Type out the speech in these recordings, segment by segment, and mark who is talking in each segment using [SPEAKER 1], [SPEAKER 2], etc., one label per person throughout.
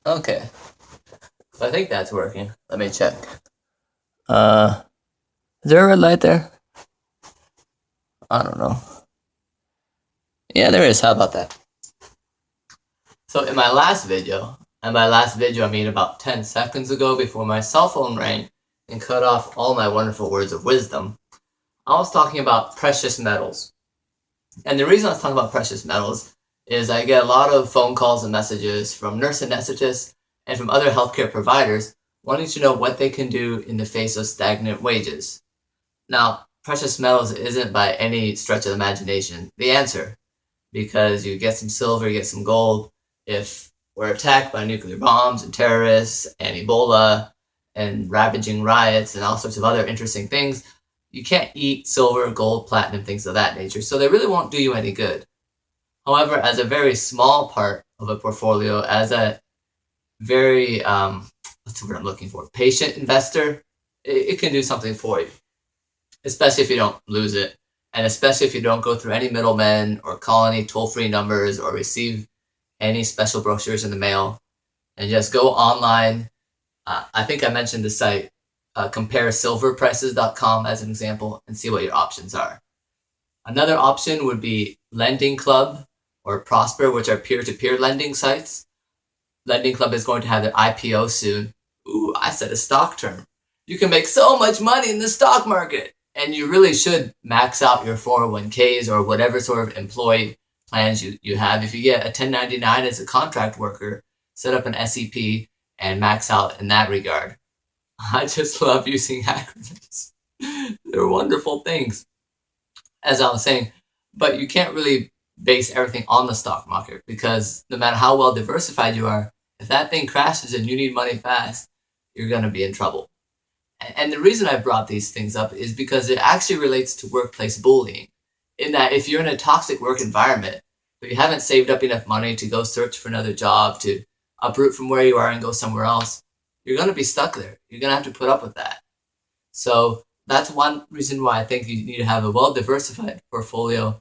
[SPEAKER 1] Okay, I think that's working. Let me check. Is there a red light there? I don't know. Yeah, there is. How about that? So in my last video, I made about 10 seconds ago before my cell phone rang and cut off all my wonderful words of wisdom, I was talking about precious metals. And the reason I was talking about precious metals is I get a lot of phone calls and messages from nurse anesthetists and from other healthcare providers wanting to know what they can do in the face of stagnant wages. Now, precious metals isn't by any stretch of the imagination the answer, because you get some silver, you get some gold. If we're attacked by nuclear bombs and terrorists and Ebola and ravaging riots and all sorts of other interesting things, you can't eat silver, gold, platinum, things of that nature. So they really won't do you any good. However, as a very small part of a portfolio, as a very, what's the word I'm looking for, patient investor, it can do something for you, especially if you don't lose it. And especially if you don't go through any middlemen or call any toll-free numbers or receive any special brochures in the mail, and just go online. I think I mentioned the site, comparesilverprices.com as an example, and see what your options are. Another option would be Lending Club or Prosper, which are peer-to-peer lending sites. Lending Club is going to have their IPO soon. Ooh, I said a stock term. You can make so much money in the stock market. And you really should max out your 401ks or whatever sort of employee plans you have. If you get a 1099 as a contract worker, set up an SEP and max out in that regard. I just love using acronyms. They're wonderful things, as I was saying. But you can't really base everything on the stock market, because no matter how well diversified you are, if that thing crashes and you need money fast, you're going to be in trouble. And the reason I brought these things up is because it actually relates to workplace bullying. In that, if you're in a toxic work environment, but you haven't saved up enough money to go search for another job, to uproot from where you are and go somewhere else, you're going to be stuck there. You're going to have to put up with that. So that's one reason why I think you need to have a well-diversified portfolio.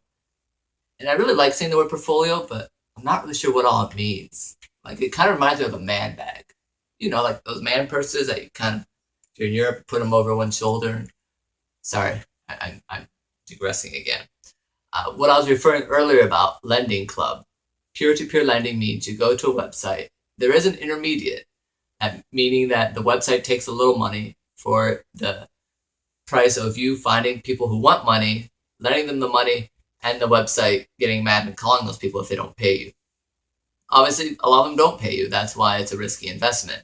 [SPEAKER 1] And I really like saying the word portfolio, but I'm not really sure what all it means. Like, it kind of reminds me of a man bag. You know, like those man purses that you kind of, if you're in Europe, put them over one shoulder. Sorry, I'm digressing again. What I was referring earlier about Lending Club. Peer-to-peer lending means you go to a website. There is an intermediate, meaning that the website takes a little money for the price of you finding people who want money, lending them the money, and the website getting mad and calling those people if they don't pay you. Obviously, a lot of them don't pay you. That's why it's a risky investment.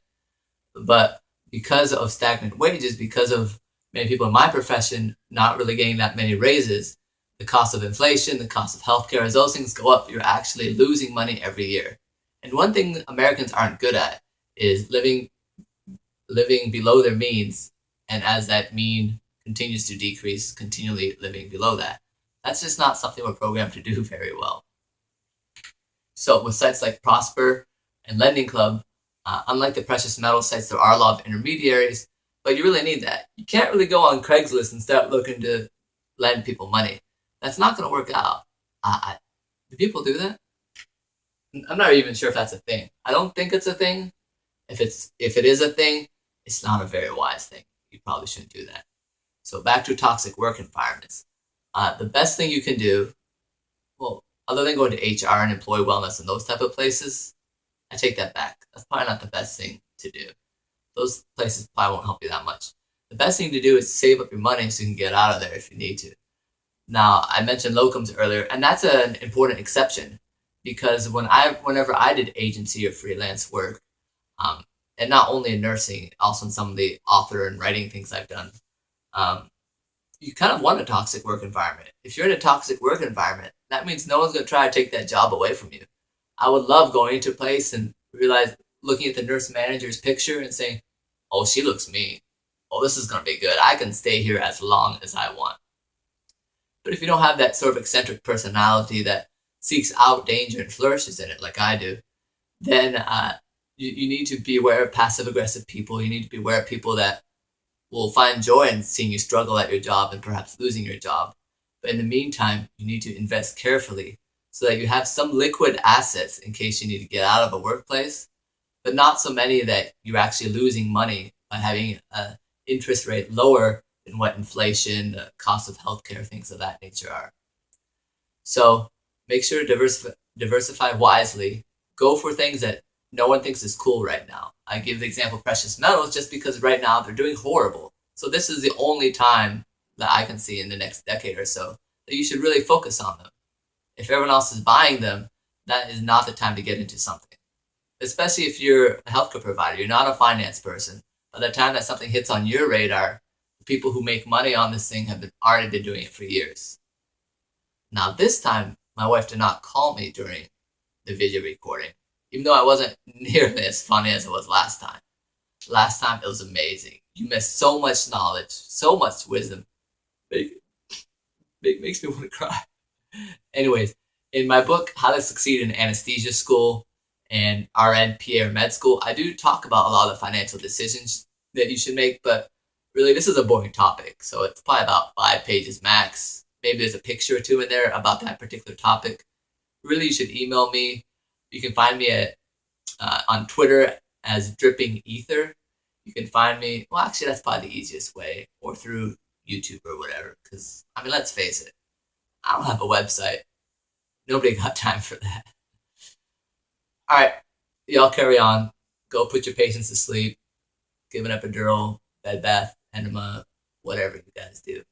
[SPEAKER 1] But because of stagnant wages, because of many people in my profession not really getting that many raises, the cost of inflation, the cost of healthcare, as those things go up, you're actually losing money every year. And one thing Americans aren't good at is living below their means, and as that mean continues to decrease, continually living below that. That's just not something we're programmed to do very well. So with sites like Prosper and Lending Club, unlike the precious metal sites, there are a lot of intermediaries, but you really need that. You can't really go on Craigslist and start looking to lend people money. That's not going to work out. Do people do that? I'm not even sure if that's a thing. I don't think it's a thing. If it is a thing, it's not a very wise thing. You probably shouldn't do that. So back to toxic work environments. The best thing you can do, well, other than going to HR and employee wellness and those type of places, I take that back. That's probably not the best thing to do. Those places probably won't help you that much. The best thing to do is save up your money so you can get out of there if you need to. Now, I mentioned locums earlier, and that's an important exception, because whenever I did agency or freelance work, and not only in nursing, also in some of the author and writing things I've done, you kind of want a toxic work environment. If you're in a toxic work environment, that means no one's going to try to take that job away from you. I would love going into a place and looking at the nurse manager's picture and saying, oh, she looks mean. Oh, this is going to be good. I can stay here as long as I want. But if you don't have that sort of eccentric personality that seeks out danger and flourishes in it like I do, then you need to be aware of passive-aggressive people. You need to be aware of people that will find joy in seeing you struggle at your job and perhaps losing your job. But in the meantime, you need to invest carefully so that you have some liquid assets in case you need to get out of a workplace. but not so many that you're actually losing money by having an interest rate lower than what inflation, the cost of healthcare, things of that nature are. So make sure to diversify wisely. Go for things that no one thinks is cool right now. I give the example precious metals just because right now they're doing horrible. So this is the only time that I can see in the next decade or so that you should really focus on them. If everyone else is buying them, that is not the time to get into something. Especially if you're a healthcare provider, you're not a finance person. By the time that something hits on your radar, the people who make money on this thing have already been doing it for years. Now this time, my wife did not call me during the video recording, even though I wasn't nearly as funny as it was last time. Last time it was amazing. You missed so much knowledge, so much wisdom. Makes me want to cry. Anyways, in my book, How to Succeed in Anesthesia School and RN, PA, or Med School, I do talk about a lot of financial decisions that you should make, but really this is a boring topic. So it's probably about 5 pages max. Maybe there's a picture or two in there about that particular topic. Really, you should email me. You can find me on Twitter as Dripping Ether. You can find me, well, actually, that's probably the easiest way, or through YouTube or whatever. Because, I mean, let's face it, I don't have a website. Nobody got time for that. All right, y'all carry on. Go put your patients to sleep. Give an epidural, bed bath, enema, whatever you guys do.